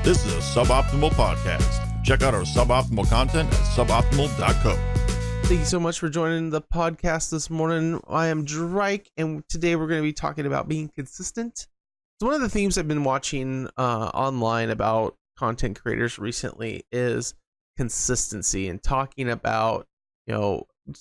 This is a Suboptimal Podcast. Check out our suboptimal content at suboptimal.co. Thank you so much for joining the podcast this morning. I am Drake, and today we're going to be talking about being consistent. So one of the themes I've been watching online about content creators recently is consistency, and talking about,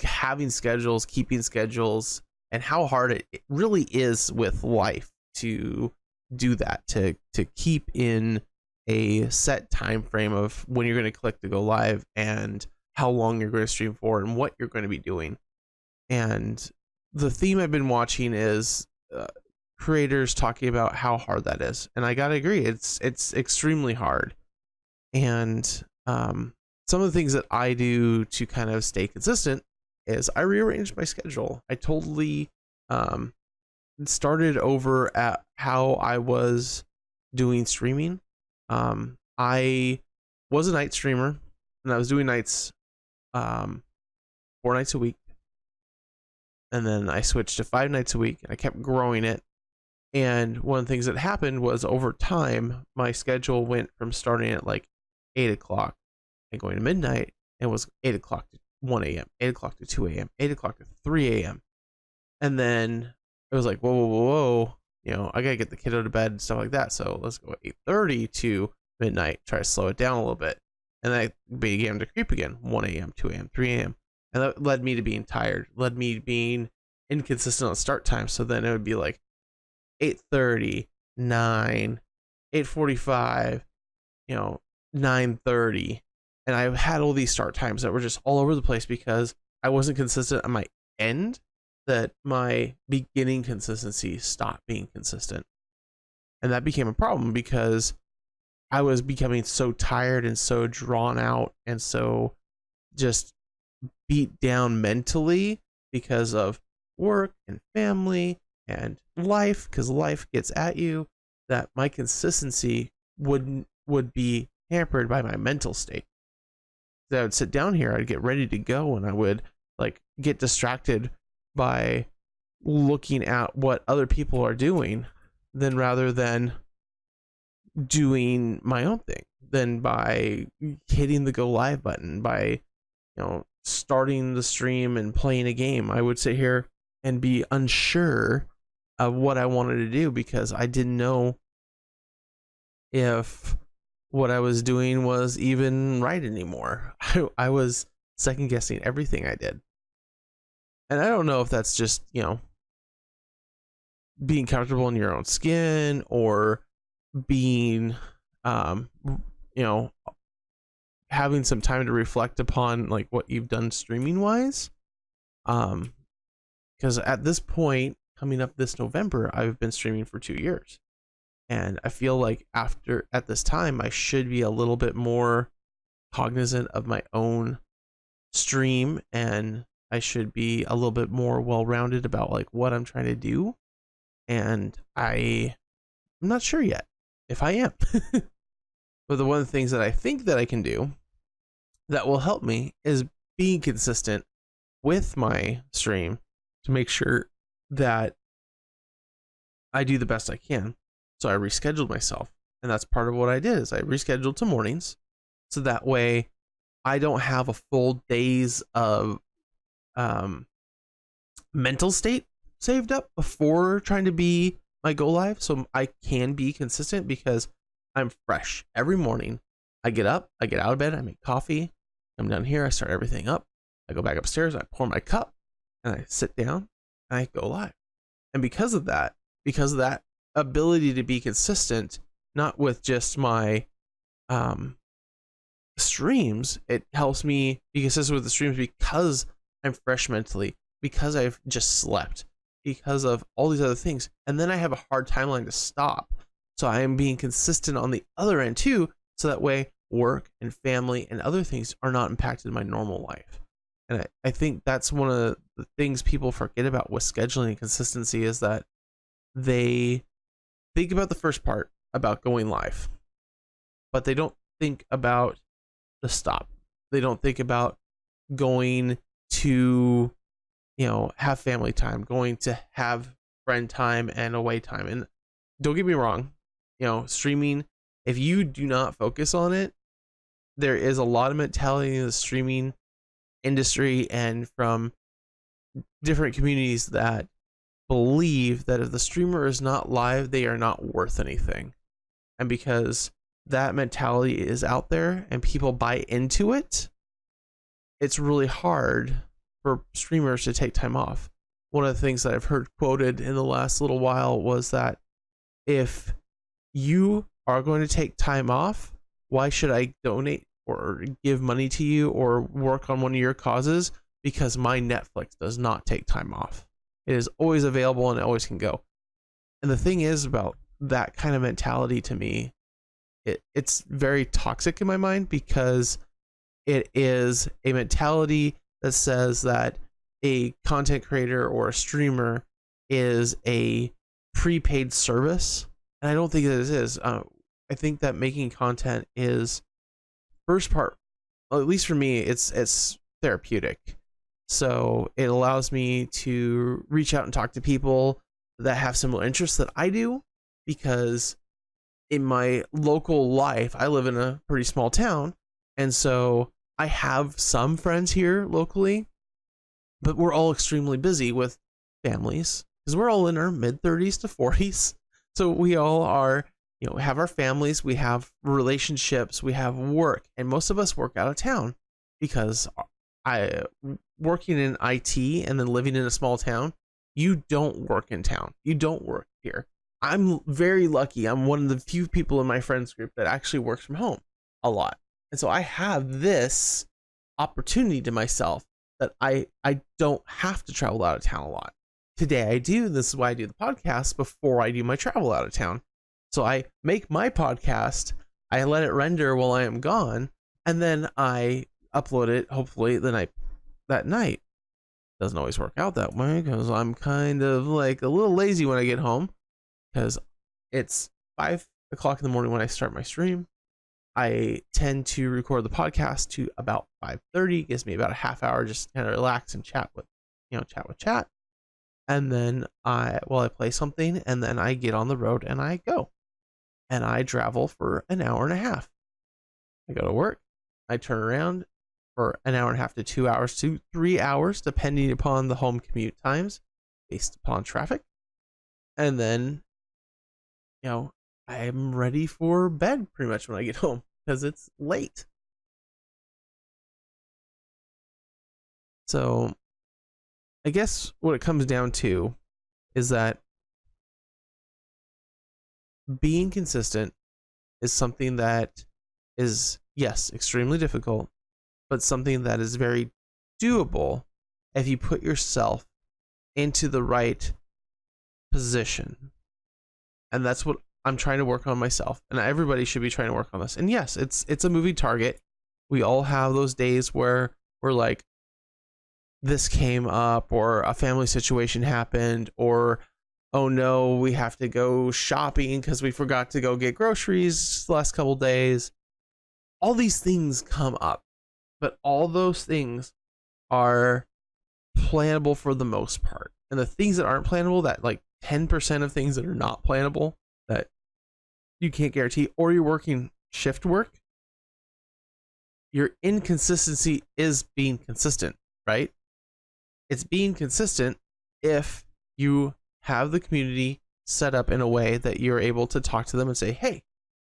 having schedules, keeping schedules, and how hard it really is with life to do that, to keep in a set time frame of when you're going to click to go live and how long you're going to stream for and what you're going to be doing. And the theme I've been watching is creators talking about how hard that is, and I gotta agree, it's extremely hard. And some of the things that I do to kind of stay consistent is I rearrange my schedule. I totally started over at how I was doing streaming. I was a night streamer, and I was doing nights 4 nights a week, and then I switched to 5 nights a week, and I kept growing it. And one of the things that happened was, over time, my schedule went from starting at like 8 o'clock and going to midnight, and was 8 o'clock to 1 a.m., 8 o'clock to 2 a.m., 8 o'clock to 3 a.m. And then it was like, whoa, I gotta get the kiddo to bed and stuff like that. So let's go 8:30 to midnight, try to slow it down a little bit. And then I began to creep again, 1 a.m., 2 a.m., 3 a.m. And that led me to being tired, led me to being inconsistent on start time. So then it would be like 8:30, 9, 8:45, 9:30. And I had all these start times that were just all over the place because I wasn't consistent on my end, that my beginning consistency stopped being consistent. And that became a problem because I was becoming so tired and so drawn out and so just beat down mentally because of work and family and life, because life gets at you, that my consistency would be hampered by my mental state. So I would sit down here, I'd get ready to go, and I would get distracted by looking at what other people are doing, then rather than doing my own thing, then by hitting the go live button, by starting the stream and playing a game. I would sit here and be unsure of what I wanted to do because I didn't know if what I was doing was even right anymore. I was second guessing everything I did. And I don't know if that's just, being comfortable in your own skin, or being, having some time to reflect upon what you've done streaming wise. Because at this point, coming up this November, I've been streaming for 2 years. And I feel like at this time, I should be a little bit more cognizant of my own stream, and I should be a little bit more well-rounded about what I'm trying to do. And I'm not sure yet if I am. But one of the things that I think that I can do that will help me is being consistent with my stream to make sure that I do the best I can. So I rescheduled myself, and that's part of what I did, is I rescheduled to mornings, so that way I don't have a full days of mental state saved up before trying to be my go live, so I can be consistent, because I'm fresh every morning. I get up, I get out of bed, I make coffee, I'm down here, I start everything up, I go back upstairs, I pour my cup, and I sit down, and I go live. And because of that ability to be consistent, not with just my streams, it helps me be consistent with the streams because I'm fresh mentally, because I've just slept, because of all these other things. And then I have a hard timeline to stop. So I am being consistent on the other end too, so that way work and family and other things are not impacted in my normal life. And I think that's one of the things people forget about with scheduling and consistency, is that they think about the first part, about going live, but they don't think about the stop. They don't think about going to, have family time, going to have friend time and away time. And don't get me wrong, streaming if you do not focus on it, there is a lot of mentality in the streaming industry and from different communities that believe that if the streamer is not live, they are not worth anything. And because that mentality is out there and people buy into it, it's really hard for streamers to take time off. One of the things that I've heard quoted in the last little while was that if you are going to take time off, why should I donate or give money to you or work on one of your causes? Because my Netflix does not take time off. It is always available and it always can go. And the thing is about that kind of mentality, to me, it's very toxic in my mind, because it is a mentality that says that a content creator or a streamer is a prepaid service. And I don't think that it is. I think that making content is, first part, well, at least for me, it's therapeutic. So it allows me to reach out and talk to people that have similar interests that I do, because in my local life, I live in a pretty small town, and so I have some friends here locally, but we're all extremely busy with families, because we're all in our mid-30s to 40s. So we all are, have our families, we have relationships, we have work, and most of us work out of town, because working in IT and then living in a small town, you don't work in town. You don't work here. I'm very lucky. I'm one of the few people in my friends group that actually works from home a lot. And so I have this opportunity to myself that I don't have to travel out of town a lot. Today I do. This is why I do the podcast before I do my travel out of town. So I make my podcast, I let it render while I am gone, and then I upload it hopefully that night. Doesn't always work out that way, because I'm kind of like a little lazy when I get home, because it's 5 o'clock in the morning when I start my stream. I tend to record the podcast to about 5:30. It gives me about a half hour just to kind of relax and chat with chat. And then I play something, and then I get on the road and I go. And I travel for an hour and a half. I go to work, I turn around for an hour and a half to 2 hours to 3 hours, depending upon the home commute times, based upon traffic. And then, I'm ready for bed pretty much when I get home, because it's late. So I guess what it comes down to is that being consistent is something that is, yes, extremely difficult, but something that is very doable if you put yourself into the right position. And that's what I'm trying to work on myself, and everybody should be trying to work on this. And yes, it's a moving target. We all have those days where we're like, this came up, or a family situation happened, or oh no, we have to go shopping because we forgot to go get groceries the last couple days. All these things come up, but all those things are plannable for the most part. And the things that aren't plannable, that like 10% of things that are not plannable, that you can't guarantee, or you're working shift work, your inconsistency is being consistent, right? It's being consistent if you have the community set up in a way that you're able to talk to them and say, hey,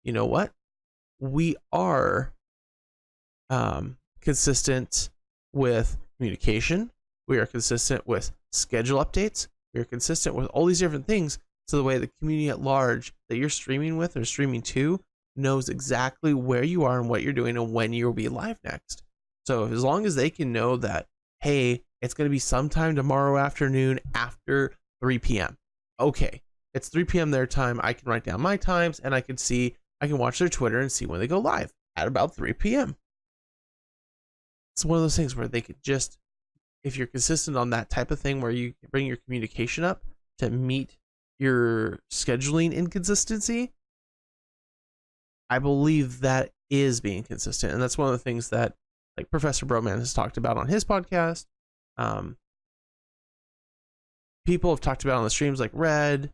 you know what? We are consistent with communication. We are consistent with schedule updates. We are consistent with all these different things. So the way the community at large that you're streaming with or streaming to knows exactly where you are and what you're doing and when you'll be live next. So as long as they can know that, hey, it's going to be sometime tomorrow afternoon after 3 p.m. Okay, it's 3 p.m. their time. I can write down my times, and I can watch their Twitter and see when they go live at about 3 p.m. It's one of those things where they could just, if you're consistent on that type of thing where you bring your communication up to meet your scheduling inconsistency, I believe that is being consistent. And that's one of the things that like Professor Broman has talked about on his podcast. People have talked about on the streams like Red,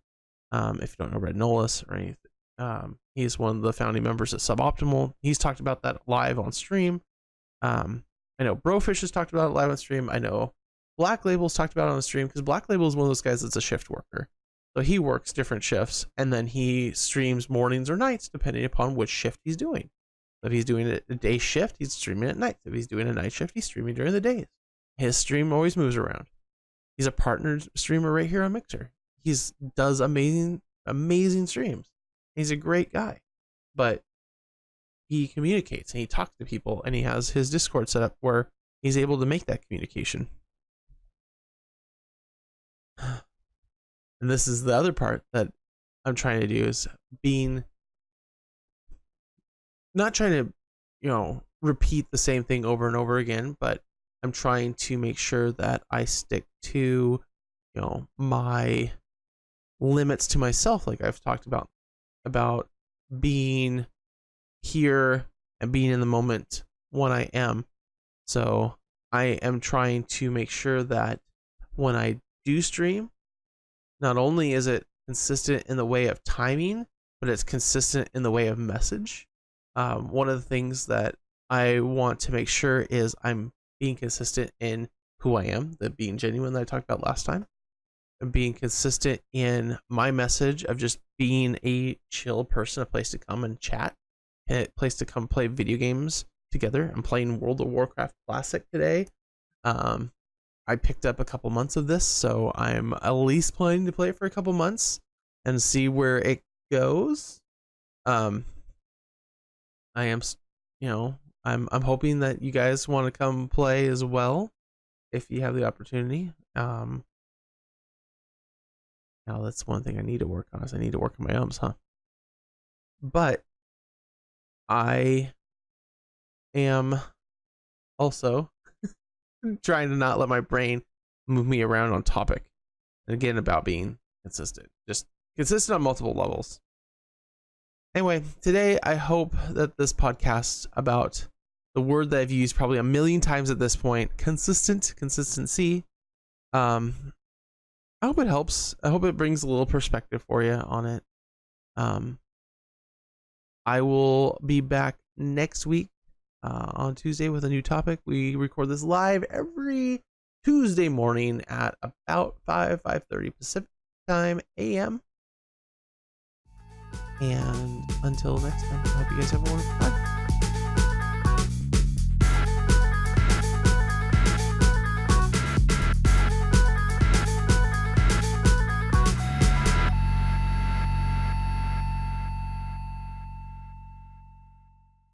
if you don't know Red Nolis or anything, He's one of the founding members at Suboptimal. He's talked about that live on stream. I know Brofish has talked about it live on stream. I know Black Label's talked about it on the stream, because Black Label is one of those guys that's a shift worker. So he works different shifts, and then he streams mornings or nights depending upon which shift he's doing. So if he's doing a day shift, he's streaming at night. If he's doing a night shift, he's streaming during the days. His stream always moves around. He's a partnered streamer right here on Mixer. He's does amazing streams. He's a great guy, but he communicates and he talks to people, and he has his Discord set up where he's able to make that communication. And this is the other part that I'm trying to do, is not trying to, repeat the same thing over and over again, but I'm trying to make sure that I stick to, my limits to myself, like I've talked about being here and being in the moment when I am. So I am trying to make sure that when I do stream, not only is it consistent in the way of timing, but it's consistent in the way of message. One of the things that I want to make sure is I'm being consistent in who I am, the being genuine that I talked about last time, and being consistent in my message of just being a chill person, a place to come and chat, and a place to come play video games together. I'm playing World of Warcraft Classic today. I picked up a couple months of this, so I'm at least planning to play it for a couple months and see where it goes. I am, I'm hoping that you guys want to come play as well if you have the opportunity. Now that's one thing I need to work on, is I need to work on my ums, But I am also trying to not let my brain move me around on topic. And again, about being consistent, just consistent on multiple levels. Anyway, today I hope that this podcast about the word that I've used probably a million times at this point, consistency. I hope it helps. I hope it brings a little perspective for you on it. I will be back next week on Tuesday with a new topic. We record this live every Tuesday morning at about 5:30 Pacific time AM. And until next time, I hope you guys have a wonderful time.